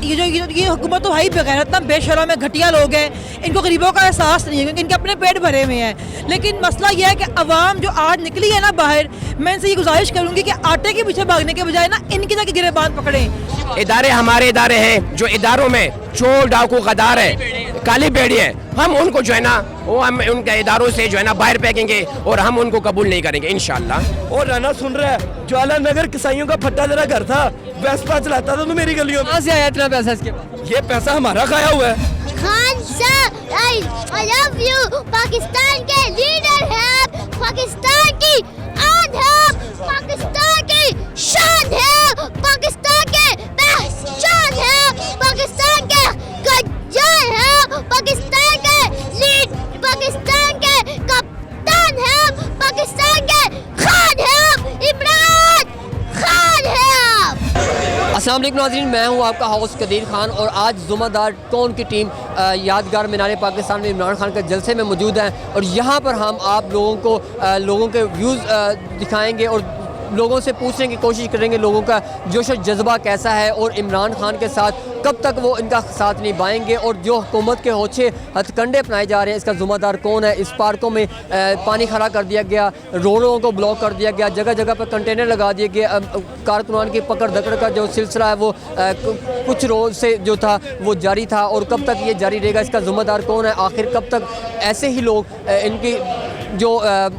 ये हुकूमत तो भाई बगैरत ना बेशरम है, घटिया लोग हैं, इनको गरीबों का एहसास नहीं है क्योंकि इनके अपने पेट भरे हुए हैं। लेकिन मसला यह है कि अवाम जो आज निकली है ना बाहर, मैं इनसे ये गुजारिश करूँगी कि आटे के पीछे भागने के बजाय ना इनकी जाके गिरेबान पकड़ें। इदारे हमारे इदारे हैं जो इदारों में चोर डाकू गद्दार है, काली बेड़ी है, हम उनको जो है ना वो हम उनके इदारों से जो है ना बाहर फेंकेंगे और हम उनको कबूल नहीं करेंगे इंशाल्लाह। और राना सुन रहा है, ज्वाला नगर किसाइयों का फट्टा तेरा घर था, वेस्पा चलाता था तो मेरी गलियों में। कहाँ से आया इतना पैसा इसके पास? ये पैसा हमारा खाया हुआ है। Khan sir, I love you. Pakistan के लीडर हैं, पाकिस्तान की आन है, पाकिस्तान की शान है, पाकिस्तान के पहचान है, पाकिस्तान के गज्जर है, पाकिस्तान के लीड, पाकिस्तान के कप्तान है, पाकिस्तान के खान है, इमरान खान है। अस्सलाम वालेकुम नाज़रीन, मैं हूं आपका होस्ट कदीर खान और आज जुम्मेदार टोन की टीम यादगार मीनार पाकिस्तान में इमरान खान के जलसे में मौजूद हैं और यहाँ पर हम आप लोगों को लोगों के व्यूज़ दिखाएंगे और लोगों से पूछने की कोशिश करेंगे लोगों का जोश और जज्बा कैसा है और इमरान खान के साथ कब तक वो इनका साथ निभाएंगे और जो हुकूमत के होछे हथकंडे अपनाए जा रहे हैं इसका ज़िम्मेदार कौन है। इस पार्कों में पानी खड़ा कर दिया गया, रोडों को ब्लॉक कर दिया गया, जगह जगह पर कंटेनर लगा दिए गए, कारकुनान की पकड़ धकड़ का जो सिलसिला है वो कुछ रोज से जो था वो जारी था और कब तक ये जारी रहेगा इसका ज़िम्मेदार कौन है। आखिर कब तक ऐसे ही लोग इनकी जो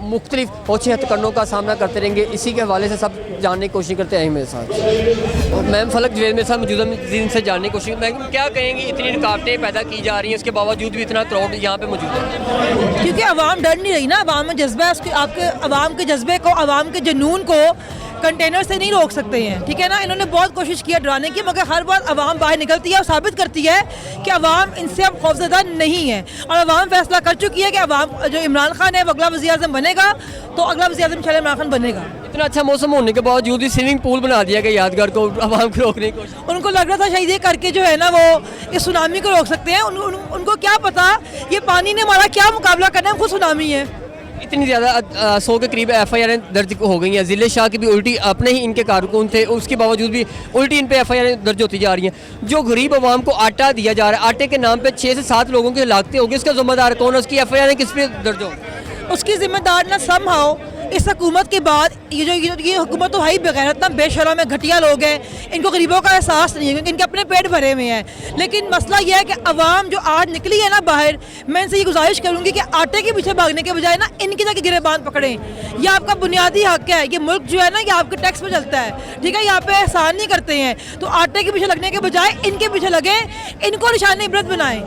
मुख्तलिफ होछे हथकंडों का सामना करते रहेंगे, इसी के हवाले से सब जानने की कोशिश करते हैं मेरे साथ। और मैम फलक जवेद मेरे साथ मौजूदा से जानने की कोशिश, मैम क्या कहेंगी इतनी रुकावटें पैदा की जा रही हैं उसके बावजूद भी इतना क्राउड यहाँ पे मौजूद है? क्योंकि अवाम डर नहीं रही ना, अवाम में जज्बा है, उसके आपके अवाम के जज्बे को, अवाम के जुनून को कंटेनर से नहीं रोक सकते हैं, ठीक है ना। इन्होंने बहुत कोशिश किया डराने की, मगर हर बार अवाम बाहर निकलती है और साबित करती है कि अवाम इनसे अब खौफजदा नहीं है और अवाम फैसला कर चुकी है कि अवाम जो इमरान खान है वो अगला वज़ीर-ए-आज़म बनेगा, तो अगला वज़ीर-ए-आज़म इंशाअल्लाह इमरान खान बनेगा। इतना अच्छा मौसम होने के बावजूद भी स्विमिंग पूल बना दिया गया यादगार को अवाम को रोकने की कोशिश। उनको लग रहा था शायद ये करके जो है ना वो इस सुनामी को रोक सकते हैं। उनको क्या पता ये पानी ने हमारा क्या मुकाबला करना है, खुद सुनामी है। इतनी ज़्यादा 100 के करीब FIR दर्ज हो गई हैं। ज़िले शाह की भी उल्टी अपने ही इनके कारकुन थे, उसके बावजूद भी उल्टी इन पे FIR दर्ज होती जा रही हैं। जो गरीब आवाम को आटा दिया जा रहा है, आटे के नाम पे 6 से 7 लोगों की हलाकतें होगी, उसका जिम्मेदार कौन है? उसकी FIR किस पे दर्ज हो? उसकी जिम्मेदार ना समहाउ इस हुकूमत के बाद ये हुकूमत तो भाई बगैरत ना बेशरम है, घटिया लोग हैं, इनको गरीबों का एहसास नहीं है क्योंकि इनके अपने पेट भरे हुए हैं। लेकिन मसला यह है कि अवाम जो आज निकली है ना बाहर, मैं इनसे ये गुजारिश करूँगी कि आटे के पीछे भागने के बजाय ना इनकी जाके गिरेबान पकड़ें। यह आपका बुनियादी हक है, ये मुल्क जो है ना ये आपके टैक्स पर चलता है, ठीक है, यहाँ पे एहसान नहीं करते हैं, तो आटे के पीछे लगने के बजाय इनके पीछे लगे, इनको निशान इबरत बनाएं।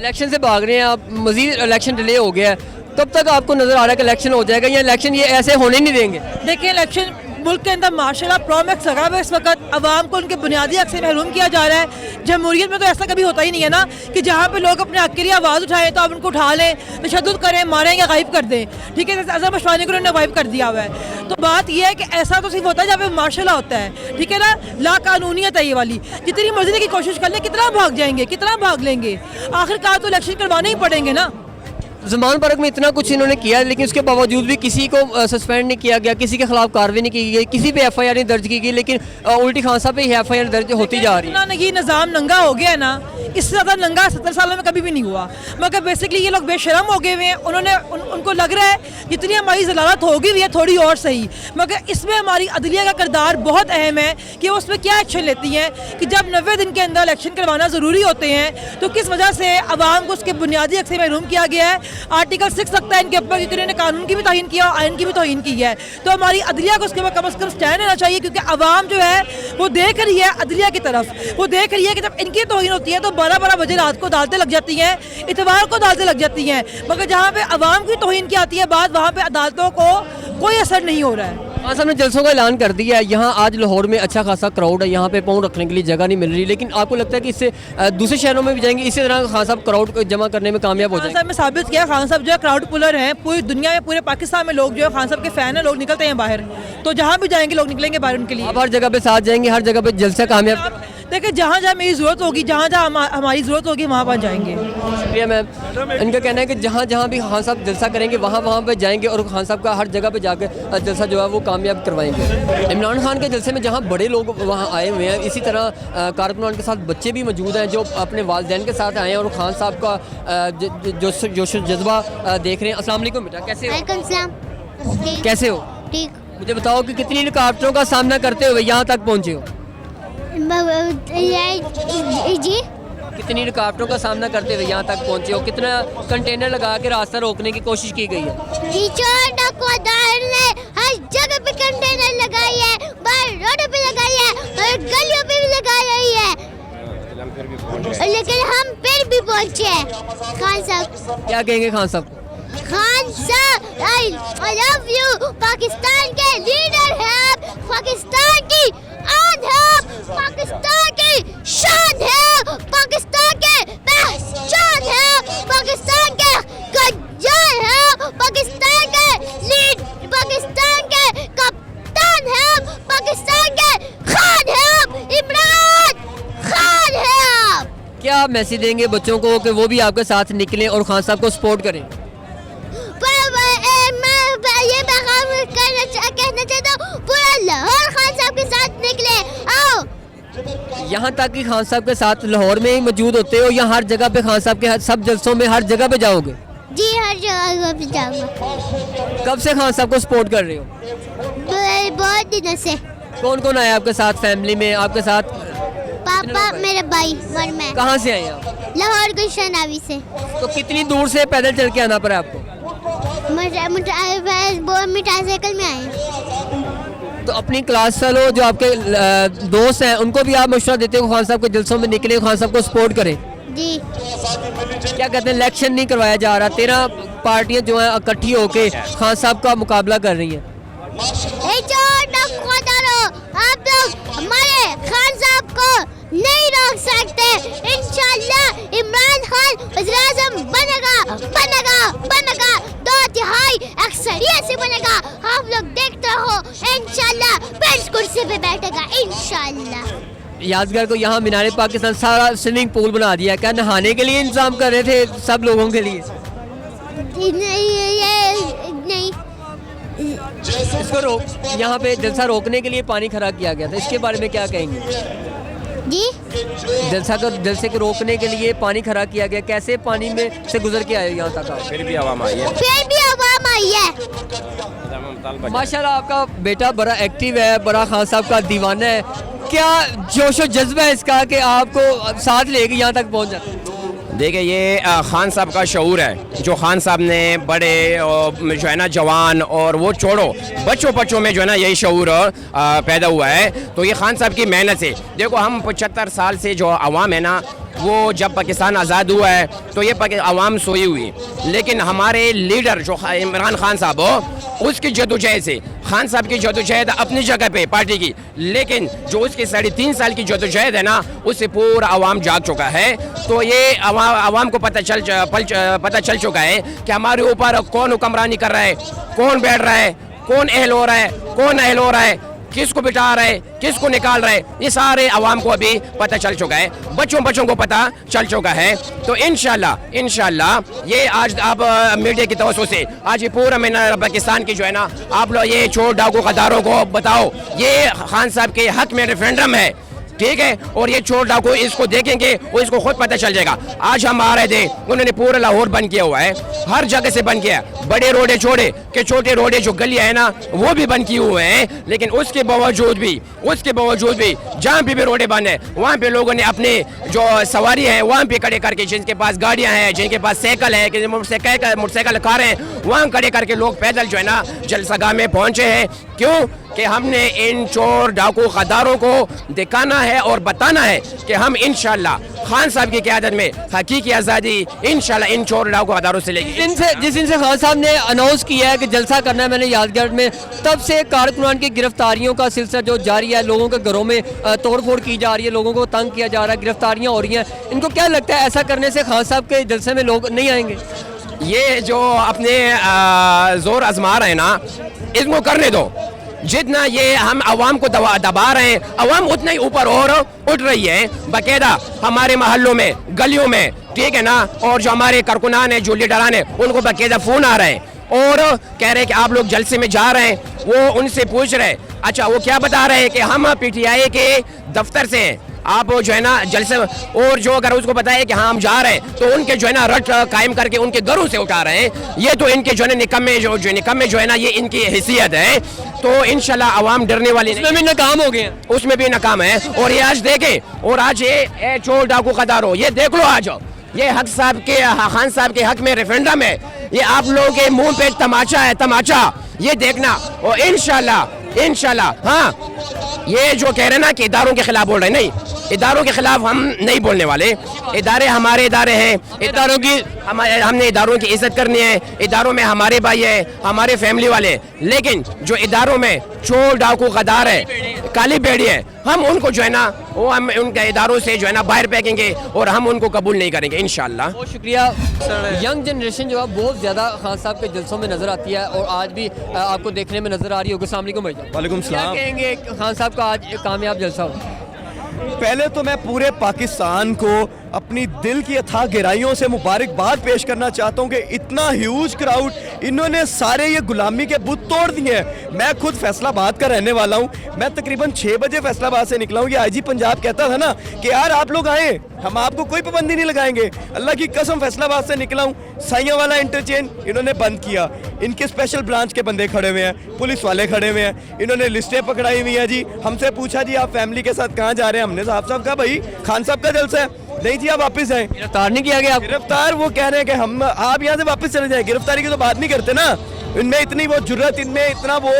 इलेक्शन से भाग रहे हैं आप, मजीद इलेक्शन डिले हो गया है, कब तक आपको नजर आ रहा है कि इलेक्शन हो जाएगा या इलेक्शन ये ऐसे होने नहीं देंगे? देखिए इलेक्शन मुल्क के अंदर माशाल्लाह प्रोमैक्स लगा हुआ है इस वक्त, अवाम को उनके बुनियादी हक से महरूम किया जा रहा है। जमहूरियत में तो ऐसा कभी होता ही नहीं है ना कि जहाँ पे लोग अपने हक के लिए आवाज़ उठाएं तो आप उनको उठा लें, तशद्दुद करें, मारें या गायब कर दें, ठीक है। जैसे अज़म अशफानी को उन्होंने गायब कर दिया हुआ है। तो बात यह है कि ऐसा तो सिर्फ होता है जहाँ पे मार्शल होता है, ठीक है ना, लाकानूनियत है ये वाली। जितनी मर्जी की कोशिश कर लें, कितना भाग जाएंगे, कितना भाग लेंगे, आखिरकार तो इलेक्शन करवाने ही पड़ेंगे ना। ज़मान पार्क में इतना कुछ इन्होंने किया लेकिन उसके बावजूद भी किसी को सस्पेंड नहीं किया गया, किसी के खिलाफ कार्रवाई नहीं की गई, किसी पे FIR नहीं दर्ज की गई, लेकिन उल्टी खान साहब पे FIR दर्ज होती जा रही है। ये निज़ाम नंगा हो गया है ना, इससे ज़्यादा नंगा 70 सालों में कभी भी नहीं हुआ। मगर बेसिकली ये लोग बेशरम हो गए हुए हैं, उनको लग रहा है जितनी हमारी जलालत होगी हुई है थोड़ी और सही, मगर इसमें हमारी अदलिया का किरदार बहुत अहम है कि वो उसमें क्या एक्शन लेती हैं कि जब 90 दिन के अंदर इलेक्शन करवाना ज़रूरी होते हैं तो किस वजह से आवाम को उसके बुनियादी हक से महरूम किया गया है। आर्टिकल 6 लगता है इनके ऊपर क्योंकि इन्होंने कानून की भी तौहीन किया और आइन की भी तौहीन की है। तो हमारी अदलिया को उसके ऊपर कम से कम स्टैंड लेना चाहिए क्योंकि आवाम जो है वो देख रही है अदलिया की तरफ, वो देख रही है कि जब इनकी तौहीन होती है तो 12-12 बजे रात को अदालतें लग जाती हैं, इतवार को अदालतें लग जाती हैं, मगर जहाँ पे अवाम की तौहीन की आती है बात, वहाँ पे अदालतों को कोई असर नहीं हो रहा है। खान साहब ने जलसों का ऐलान कर दिया है, यहाँ आज लाहौर में अच्छा खासा क्राउड है, यहाँ पे पाँव रखने के लिए जगह नहीं मिल रही, लेकिन आपको लगता है कि इससे दूसरे शहरों में भी जाएंगे, इसी तरह खान साहब क्राउड को जमा करने में कामयाब हो जाएंगे? खान साहब ने साबित किया, खान साहब जो है क्राउड पुलर हैं, पूरी दुनिया में पूरे पाकिस्तान में लोग जो है खान साहब के फ़ैन हैं, लोग निकलते हैं बाहर, तो जहाँ भी जाएंगे लोग निकलेंगे बाहर उनके लिए। आप हर जगह पे साथ जाएंगे, हर जगह पे जलसा कामयाब? देखिए जहाँ जहाँ मेरी ज़रूरत होगी, जहाँ जहाँ हमारी ज़रूरत होगी वहाँ पर जाएंगे। शुक्रिया मैम। इनका कहना है कि जहाँ जहाँ भी खान साहब जलसा करेंगे वहाँ पे जाएंगे और खान साहब का हर जगह पे जाकर जलसा जो है वो कामयाब करवाएंगे। इमरान खान के जलसे में जहाँ बड़े लोग वहाँ आए हुए हैं, इसी तरह कारकुनान के साथ बच्चे भी मौजूद हैं जो अपने वालिदैन के साथ आए हैं और खान साहब का जोश जज्बा देख रहे हैं। अस्सलाम वालेकुम बेटा, कैसे हो? वालेकुम सलाम। कैसे हो? ठीक। मुझे बताओ कि कितनी रुकावटों का सामना करते हुए यहाँ तक पहुँचे हो? जी कितनी रुकावटों का सामना करते हुए यहाँ तक पहुँचे हो? कितना कंटेनर लगा के रास्ता रोकने की कोशिश की गई है? ने हर जगह पे कंटेनर लगाई है, बाहर रोड पे लगाई है और गलियों पे भी लगाई हुई है, लेकिन हम फिर भी पहुंचे हैं। खान साहब क्या कहेंगे खान साहब? खान साहब आई लव यू। पाकिस्तान के लीडर हैं, पाकिस्तान की आन है, पाकिस्तान की शान है, पाकिस्तान के पहचान है, पाकिस्तान के गद्दार है, पाकिस्तान के लीड, पाकिस्तान के कप्तान है, पाकिस्तान के खान है, इमरान खान है। क्या मैसेज देंगे बच्चों को कि वो भी आपके साथ निकलें और खान साहब को सपोर्ट करें? मैं ये पैगाम कहना चाहता हूँ, पूरा लाहौर खान साहब के साथ निकले। आओ। यहाँ तक कि खान साहब के साथ लाहौर में ही मौजूद होते हो या हर जगह पे खान साहब के सब जलसों में हर जगह पे जाओगे? जी हर जगह पे जाऊँगा। कब से खान साहब को सपोर्ट कर रहे हो? बहुत दिनों से। कौन कौन आया आपके साथ, फैमिली में आपके साथ? पापा, मेरे भाई और मैं। कहाँ से आए आप? लाहौर गुलशन आवी से। तो कितनी दूर से पैदल चल के आना पड़ा आपको? मिठाई साइकिल में आए। तो अपनी क्लास फेलो जो आपके दोस्त हैं उनको भी आप मशवरा देते हो खान साहब के जलसों में निकले, खान साहब को सपोर्ट करें? जी। क्या कहते हैं, इलेक्शन नहीं करवाया जा रहा, 13 पार्टियां जो हैं इकट्ठी होके खान साहब का मुकाबला कर रही हैं। आप लोग हमारे खान साहब को नहीं रोक सकते। इंशाल्लाह इमरान खान वज़ीर-ए-आज़म बनेगा, बनेगा, बनेगा, 2/3 अक्सरियत से बनेगा। आप लोग देखते रहो, इंशाल्लाह बेंच कुर्सी पे बैठेगा इंशाल्लाह। यादगार को यहाँ मीनार पाकिस्तान सारा स्विमिंग पूल बना दिया, क्या नहाने के लिए इंतजाम कर रहे थे सब लोगों के लिए? नहीं, इसको रोक, यहाँ पे जलसा रोकने के लिए पानी खड़ा किया गया था, इसके बारे में क्या कहेंगे? जी जलसे को रोकने के लिए पानी खड़ा किया गया, कैसे पानी में से गुजर के आए यहाँ तक आप? फिर भी आवाम आई है। फिर भी आवाम आई है। माशाल्लाह आपका बेटा बड़ा एक्टिव है, बड़ा खान साहब का दीवाना है। क्या जोशो जज्बा है इसका कि आपको साथ लेके यहाँ तक पहुँच जाते? देखिए ये खान साहब का शऊर है जो खान साहब ने बड़े जो है ना जवान और वो छोड़ो बच्चों में जो है ना यही शऊर पैदा हुआ है। तो ये खान साहब की मेहनत से देखो, हम 75 साल से जो आवाम है ना, वो जब पाकिस्तान आज़ाद हुआ है तो ये आवाम सोई हुई, लेकिन हमारे लीडर जो इमरान खान साहब हो उसकी जदोजहद से, खान साहब की जदोजहद अपनी जगह पे पार्टी की, लेकिन जो उसकी 3.5 साल की जदोजहद है ना, उससे पूरा आवाम जाग चुका है। तो ये आवाम को पता चल चुका है कि हमारे ऊपर कौन हुक्मरानी कर रहा है, कौन बैठ रहा है, कौन अहल हो रहा है, कौन अहल हो रहा है, किसको बिठा रहा है, किसको निकाल रहा है, ये सारे आवाम को अभी पता चल चुका है, बच्चों को पता चल चुका है। तो इंशाल्लाह ये आज आप मीडिया की तवज्जो से आज ये पूरा मीनार पाकिस्तान की जो है ना, आप लोग ये चोर डाकू गद्दारों को बताओ, ये खान साहब के हक में रेफरेंडम है, ठीक है, और ये चोर डाकू इसको देखेंगे और इसको खुद पता चल जाएगा। आज हम आ रहे थे, उन्होंने पूरा लाहौर बंद किया हुआ है, हर जगह से बंद किया है, बड़े रोडे छोड़े के छोटे रोडे जो गलियां है ना वो भी बंद किए हुए हैं, लेकिन उसके बावजूद भी जहाँ पे भी रोडे बंद है वहाँ पे लोगों ने अपने जो सवारी है वहाँ पे खड़े करके, जिनके पास गाड़ियाँ हैं, जिनके पास साइकिल है, मोटरसाइकिल कारें हैं, वहाँ खड़े करके लोग पैदल जो है ना जलसागाह में पहुँचे हैं। क्यों कि हमने इन चोर डाकू गद्दारों को दिखाना है और बताना है कि हम इंशाल्लाह खान साहब की क़यादत में हकीकी आज़ादी इंशाल्लाह इन चोर डाकू गद्दारों से लेंगे। जिस दिन से खान साहब ने अनाउंस किया है कि जलसा करना है मैंने यादगार में, तब से कारकुनान की गिरफ्तारियों का सिलसिला जो जारी है, लोगों के घरों में तोड़फोड़ की जा रही है, लोगों को तंग किया जा रहा है, गिरफ्तारियाँ हो रही हैं। इनको क्या लगता है ऐसा करने से खान साहब के जलसे में लोग नहीं आएंगे? ये जो अपने जोर आजमा रहे हैं ना, इसको करने दो, जितना ये हम अवाम को दबा रहे हैं, अवाम उतना ही ऊपर और उठ रही है। बाकायदा हमारे मोहल्लों में, गलियों में, ठीक है ना, और जो हमारे कारकुनान हैं, जो लीडरान हैं, उनको बाकायदा फ़ोन आ रहे हैं और कह रहे हैं कि आप लोग जलसे में जा रहे हैं। वो उनसे पूछ रहे, अच्छा वो क्या बता रहे हैं कि हम PTI के दफ्तर से हैं, आप जो है ना जलसे, और जो अगर उसको बताए कि हाँ हम जा रहे हैं, तो उनके जो है ना रट कायम करके उनके घरों से उठा रहे हैं। ये तो इनके जो है ना निकम्मे जो है ना, ये इनकी हैसियत है। तो इंशाल्लाह अवाम डरने वाली नहीं। उसमें भी नाकाम हो गए हैं। उसमें भी नाकाम है। और ये आज देखे, और आज ये चोर डाकू कदारो, ये देख लो आज ये हक साहब के, खान साहब के हक में रेफरेंडम है। ये आप लोगों के मुंह पे तमाचा है, तमाचा, ये देखना। और इंशाल्लाह हाँ, ये जो कह रहे हैं ना कि इदारों के खिलाफ बोल रहे हैं, नहीं, इदारों के खिलाफ हम नहीं बोलने वाले। इदारे हमारे इदारे हैं, इदारों की हमने इदारों की इज्जत करनी है। इदारों में हमारे भाई है, हमारे फैमिली वाले, लेकिन जो इदारों में चोर डाकू गद्दार है, काली बेड़ी है, हम उनको जो है ना, वो हम उनके इदारों से जो है ना बाहर फेंकेंगे और हम उनको कबूल नहीं करेंगे इंशाल्लाह। बहुत शुक्रिया। यंग जनरेशन जो है बहुत ज़्यादा खान साहब के जलसों में नज़र आती है और आज भी आपको देखने में नज़र आ रही होगी। अस्सलाम वालेकुम भाई। वालेकुम क्या सलाम। कहेंगे खान साहब का आज एक कामयाब जलसा हो? पहले तो मैं पूरे पाकिस्तान को अपनी दिल की अथाह गहराइयों से मुबारकबाद पेश करना चाहता हूँ कि इतना ह्यूज क्राउड, इन्होंने सारे ये गुलामी के बुत तोड़ दिए हैं। मैं खुद फैसलाबाद का रहने वाला हूँ। मैं तकरीबन 6 बजे फैसलाबाद से निकला हूँ। ये IG पंजाब कहता था ना कि यार आप लोग आए, हम आपको कोई पाबंदी नहीं लगाएंगे। अल्लाह की कसम फैसलाबाद से निकला हूँ। साइया वाला इंटरचेंज इन्होंने बंद किया। इनके स्पेशल ब्रांच के बंदे खड़े हुए हैं, पुलिस वाले खड़े हुए हैं, इन्होंने लिस्टें पकड़ाई हुई हैं जी। हमसे पूछा जी आप फैमिली के साथ कहाँ जा रहे हैं? हमने साहब कहा भाई खान साहब का जलसा है। नहीं जी आप वापस जाएं। गिरफ्तार नहीं किया गया? गिरफ्तार वो कह रहे हैं कि हम आप यहाँ से वापस चले जाएं। गिरफ्तारी की तो बात नहीं करते ना। इनमें इतनी वो जुर्रत, इनमें इतना वो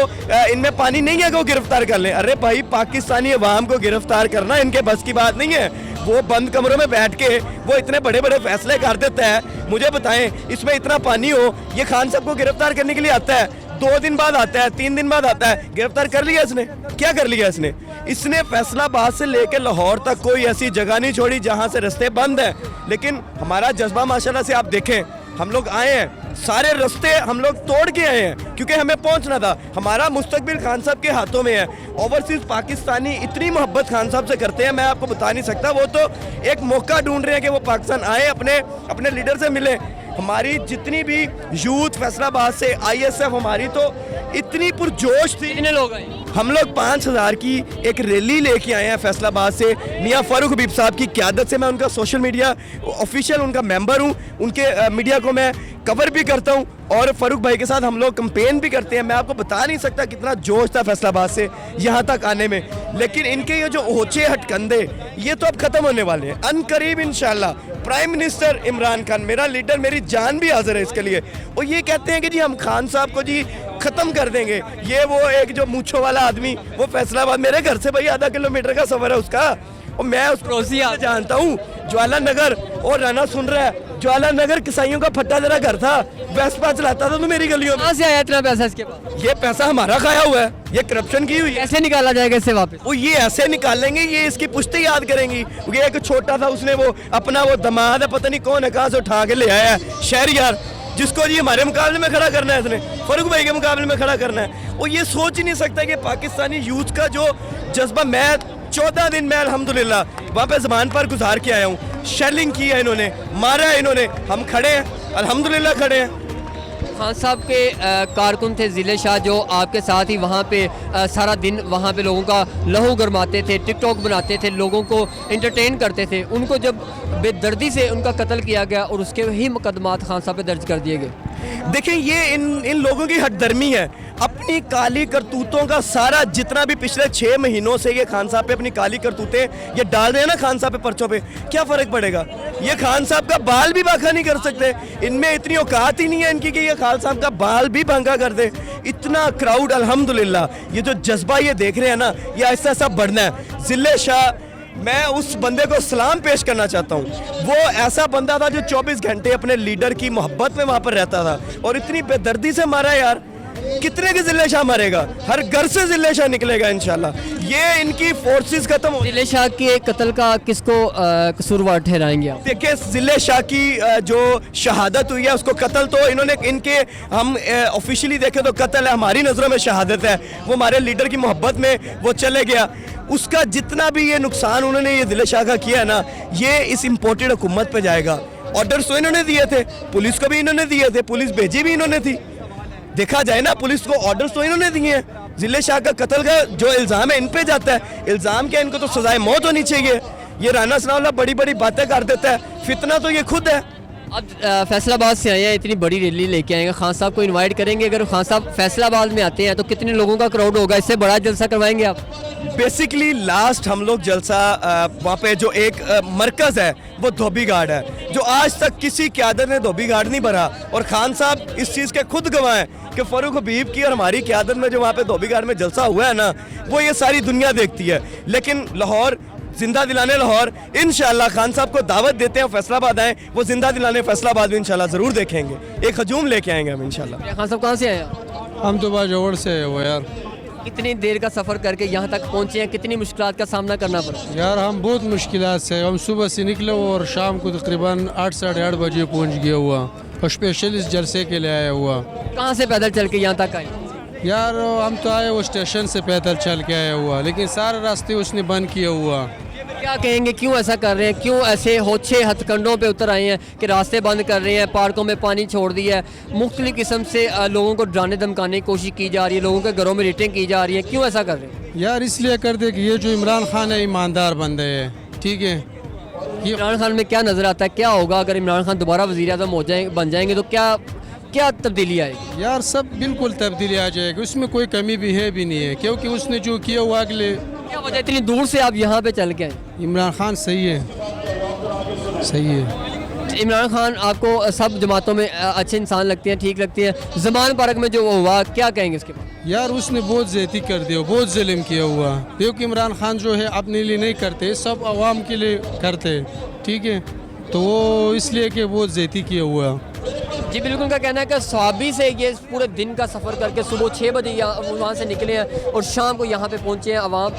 इनमें पानी नहीं है कि वो गिरफ्तार कर लें। अरे भाई पाकिस्तानी अवाम को गिरफ्तार करना इनके बस की बात नहीं है। वो बंद कमरों में बैठ के वो इतने बड़े बड़े फैसले कर देता है। मुझे बताएं, इसमें इतना पानी हो, ये खान साहब को गिरफ्तार करने के लिए आता है, 2 दिन बाद आता है, 3 दिन बाद आता है। गिरफ्तार कर लिया इसने? क्या कर लिया इसने? इसने फैसलाबाद से लेकर लाहौर तक कोई ऐसी जगह नहीं छोड़ी जहां से रास्ते बंद हैं। लेकिन हमारा जज्बा माशाल्लाह से आप देखें, हम लोग आए हैं, सारे रास्ते हम लोग तोड़ के आए हैं क्योंकि हमें पहुंचना था। हमारा मुस्तकबिल खान साहब के हाथों में है। ओवरसीज पाकिस्तानी इतनी मोहब्बत खान साहब से करते हैं, मैं आपको बता नहीं सकता। वो तो एक मौका ढूंढ रहे हैं कि वो पाकिस्तान आए, अपने लीडर से मिले। हमारी जितनी भी यूथ फैसलाबाद से, ISF हमारी तो इतनी पुरजोश थी। कितने लोग आए? हम लोग 5000 की एक रैली लेके आए हैं फैसलाबाद से। मियां फारूक हबीब साहब की क़यादत से, मैं उनका सोशल मीडिया ऑफिशियल उनका मेंबर हूं। उनके मीडिया को मैं कवर भी करता हूं और फारूक भाई के साथ हम लोग कैंपेन भी करते हैं। मैं आपको बता नहीं सकता कितना जोश था फैसलाबाद से यहाँ तक आने में। लेकिन इनके ये जो ओछे हटकंदे, ये तो अब ख़त्म होने वाले हैं अनकरीब इंशाल्लाह। प्राइम मिनिस्टर इमरान खान, मेरा लीडर, मेरी जान भी हाजिर है इसके लिए। और ये कहते हैं कि जी हम खान साहब को जी ख़त्म कर देंगे। ये वो एक जो मूंछों वाला आदमी, वो फैसलाबाद मेरे घर से भाई आधा किलोमीटर का सफ़र है उसका, और मैं उस पड़ोसी जानता हूँ। ज्वाला नगर, और राना सुन रहा है, ज्वाला नगर किसाइयों का फट्टा तेरा घर था, वेस्पा चलाता था तो मेरी गलियों में। कहाँ से आया इतना पैसा इसके पास? ये पैसा हमारा खाया हुआ है, ये करप्शन की हुई है। कैसे निकाला जाएगा इससे वापस? वो ये ऐसे निकालेंगे, ये इसकी पुश्ती याद करेंगी। ये एक छोटा था, उसने वो अपना वो दमाद है, पता नहीं कौन है, कहाँ से उठा के ले आया है शहरियार, जिसको जी हमारे मुकाबले में खड़ा करना है, इसने फारूक भाई के मुकाबले में खड़ा करना है। वो ये सोच ही नहीं सकता कि पाकिस्तानी यूथ का जो जज्बा, मैं 14 दिन मैं अल्हम्दुलिल्लाह वहाँ पे ज़बान पर गुजार के आया हूँ। शेलिंग की है इन्होंने, मारा है इन्होंने, हम खड़े हैं अल्हम्दुलिल्लाह खड़े हैं। खान साहब के कारकुन थे ज़िले शाह, जो आपके साथ ही वहाँ पे सारा दिन वहाँ पे लोगों का लहू गरमाते थे, टिकटॉक बनाते थे, लोगों को एंटरटेन करते थे। उनको जब बेदर्दी से उनका कत्ल किया गया और उसके ही मुकदमात खान साहब पे दर्ज कर दिए गए। देखिए ये इन लोगों की हटदर्मी है। अपनी काली करतूतों का सारा जितना भी पिछले 6 महीनों से ये खान साहब पे अपनी काली करतूतें ये डाल रहे हैं ना खान साहब पे पर्चों पे, क्या फ़र्क पड़ेगा? ये खान साहब का बाल भी बांका नहीं कर सकते। इनमें इतनी औकात ही नहीं है इनकी कि ये खान साहब का बाल भी बांका कर दे। इतना क्राउड अल्हम्दुलिल्लाह, ये जो जज्बा ये देख रहे हैं ना, ये ऐसा ऐसा बढ़ना है। ज़िले शाह, मैं उस बंदे को सलाम पेश करना चाहता हूँ। वो ऐसा बंदा था जो 24 घंटे अपने लीडर की मोहब्बत में वहाँ पर रहता था और इतनी बेदर्दी से मारा यार। कितने के जिले शाह मरेगा? हर घर से जिले शाह निकलेगा इंशाल्लाह। ये इनकी फोर्सेस खत्म हो। जिले शाह के कत्ल का किसको कसूरवार ठहराएंगे आप? देखिए जिले शाह की जो शहादत हुई है उसको कत्ल तो इन्होंने इनके हम ऑफिशियली देखें तो कत्ल है, हमारी नज़रों में शहादत है। वो हमारे लीडर की मोहब्बत में वो चले गया। उसका जितना भी ये नुकसान उन्होंने ये दिले शाह का किया है ना, ये इस इम्पोर्टेड हुकूमत पे जाएगा। ऑर्डर्स तो इन्होंने दिए थे, पुलिस को भी इन्होंने दिए थे, पुलिस भेजी भी इन्होंने थी। देखा जाए ना, पुलिस को ऑर्डर्स तो इन्होंने दिए हैं। जिले शाह का कत्ल का जो इल्ज़ाम है इन पे जाता है। इल्ज़ाम क्या, इनको तो सजाए मौत होनी चाहिए। ये राना सनाउल्लाह बड़ी बड़ी बातें कर देता है, फितना तो ये खुद है। अब फैसलाबाद से आए हैं, इतनी बड़ी रैली लेके आएंगे, खान साहब को इनवाइट करेंगे। अगर खान साहब फैसलाबाद में आते हैं तो कितने लोगों का क्राउड होगा? इससे बड़ा जलसा करवाएंगे आप? बेसिकली लास्ट हम लोग जलसा वहाँ पे जो एक मरकज़ है वो धोबी घाट है, जो आज तक किसी क़यादत ने धोबी घाट नहीं भरा। और खान साहब इस चीज़ के खुद गवाह हैं कि फ़ारूक हबीब की और हमारी क़यादत में जो वहाँ पे धोबी घाट में जलसा हुआ है ना, वो ये सारी दुनिया देखती है। लेकिन लाहौर जिंदा दिलाने लाहौर इंशाल्लाह खान साहब को दावत देते हैं, फैसलाबाद आए, वो जिंदा दिलाने फैसलाबाद में इंशाल्लाह ज़रूर देखेंगे। एक हजूम लेके आएंगे हम इंशाल्लाह। खान साहब कहाँ से आए हैं? हम तो बाजोड़ से है वो यार। कितनी देर का सफ़र करके यहाँ तक पहुँचे हैं, कितनी मुश्किलात का सामना करना पड़ा? यार हम बहुत मुश्किलात से, हम सुबह से निकले और शाम को तकरीबन 8 साढ़े 8 बजे पहुँच गया हुआ और स्पेशल इस जलसे के लिए आया हुआ। कहाँ से पैदल चल के यहाँ तक आए? यार हम तो आए वो स्टेशन से पैदल चल के आया हुआ, लेकिन सारे रास्ते उसने बंद किया हुआ। क्या कहेंगे, क्यों ऐसा कर रहे हैं? क्यों ऐसे होच्छे हथकंडों पे उतर आए हैं कि रास्ते बंद कर रहे हैं, पार्कों में पानी छोड़ दिया है, मुख्तलिफ किस्म से लोगों को डराने धमकाने की कोशिश की जा रही है, लोगों के घरों में रेटिंग की जा रही है? क्यों ऐसा कर रहे हैं? यार इसलिए कर दे कि ये जो इमरान खान है ईमानदार बंदे है, ठीक है। ये इमरान खान में क्या नज़र आता है, क्या होगा अगर इमरान खान दोबारा वज़ीर-ए-आज़म हो जाए, बन जाएंगे तो क्या क्या तब्दीली आएगी? यार सब बिल्कुल तब्दीली आ जाएगी, उसमें कोई कमी भी है भी नहीं है, क्योंकि उसने जो किया हुआ अगले। क्या वजह इतनी दूर से आप यहाँ पे चल के आए? इमरान खान सही है, सही है। इमरान खान आपको सब जमातों में अच्छे इंसान लगते हैं, ठीक लगते हैं? ज़मान पार्क में जो हुआ, क्या कहेंगे इसके बाद? यार उसने बहुत ज़्यादती कर दिया, बहुत जुल्म किया हुआ, क्योंकि इमरान खान जो है अपने लिए नहीं करते, सब आवाम के लिए करते, ठीक है। तो वो इसलिए कि बहुत ज़्यादती किया हुआ। जी बिल्कुल, उनका कहना है कि स्वाबी से ये पूरे दिन का सफ़र करके सुबह 6 बजे वहाँ से निकले हैं और शाम को यहाँ पे पहुँचे हैं। अवाम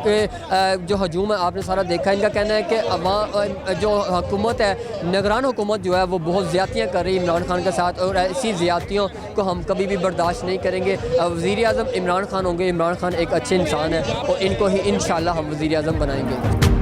के जो हजूम है आपने सारा देखा। इनका कहना है कि अवाम जो हुकूमत है, निगरान हुकूमत जो है वो बहुत ज़्यादतियाँ कर रही है इमरान खान के साथ, और ऐसी ज़्यादतियों को हम कभी भी बर्दाश्त नहीं करेंगे। वज़ीर-ए-आज़म इमरान खान होंगे। इमरान खान एक अच्छे इंसान है और इनको ही इंशाल्लाह हम वज़ीर-ए-आज़म बनाएंगे।